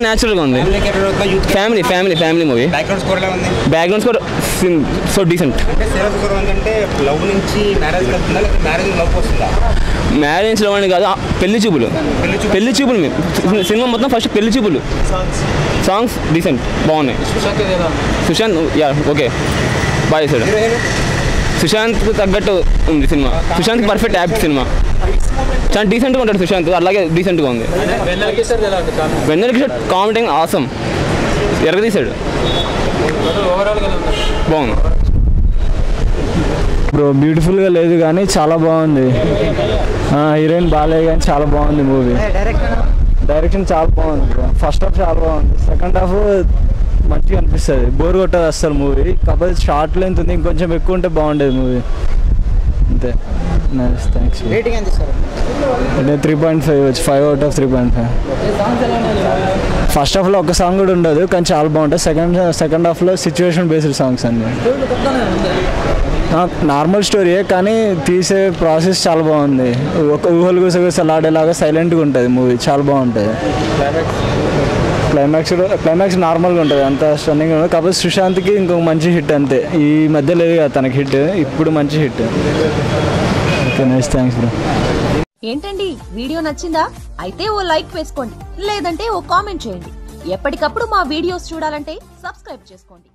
Natural గా ఉంది. Family family family movie. Background score so decent. Marriage love అని కాదు, పెళ్లి చూపులు. సినిమా మొత్తం ఫస్ట్ పెళ్లి చూపులు. సాంగ్స్ డీసెంట్ బాగున్నాయి. సుశాంత్ యా ఓకే బాగా చేశాడు. సుశాంత్ తగ్గట్టు ఉంది సినిమా. సుశాంత్ పర్ఫెక్ట్ యాప్ట్ సినిమా. చాలా డీసెంట్గా ఉంటాడు సుశాంత్, అలాగే డీసెంట్గా ఉంది. వెన్నెల కిషోర్ కామెడీ ఆసం ఎరగదీశాడు. బాగుంది బ్రో. బ్యూటిఫుల్గా లేదు కానీ చాలా బాగుంది. హీరోయిన్ బాగాలేదు కానీ చాలా బాగుంది మూవీ. డైరెక్షన్ చాలా బాగుంది బ్రో. ఫస్ట్ హాఫ్ చాలా బాగుంది, సెకండ్ హాఫ్ మంచిగా అనిపిస్తుంది. బోర్ కొట్టదు అసలు మూవీ. కాకపోతే షార్ట్ లెంత్ ఉంది, ఇంకొంచెం ఎక్కువ ఉంటే బాగుండేది మూవీ. అంతే. Nice, thanks. నేను 3.5 వచ్చి 5 out of 3.5. ఫస్ట్ హాఫ్లో ఒక సాంగ్ కూడా ఉండదు కానీ చాలా బాగుంటుంది. సెకండ్ హాఫ్లో సిచ్యువేషన్ బేస్డ్ సాంగ్స్ అన్నీ. నార్మల్ స్టోరీయే కానీ తీసే ప్రాసెస్ చాలా బాగుంది. ఒక ఊహలు గుసగుసలాడేలాగా సైలెంట్గా ఉంటుంది మూవీ, చాలా బాగుంటుంది. క్లైమాక్స్ నార్మల్గా ఉంటుంది, అంత స్టన్నింగ్ ఉంటుంది. కాకపోతే సుశాంత్కి ఇంకొక మంచి హిట్ అంతే. ఈ మధ్య లేదు కదా తనకి హిట్, ఇప్పుడు మంచి hit. Okay nice, thanks bro. ఏంటండి వీడియో నచ్చిందా? అయితే ఓ లైక్ వేసుకోండి, లేదంటే ఓ కామెంట్ చేయండి. ఎప్పటికప్పుడు మా వీడియోస్ చూడాలంటే సబ్స్క్రైబ్ చేసుకోండి.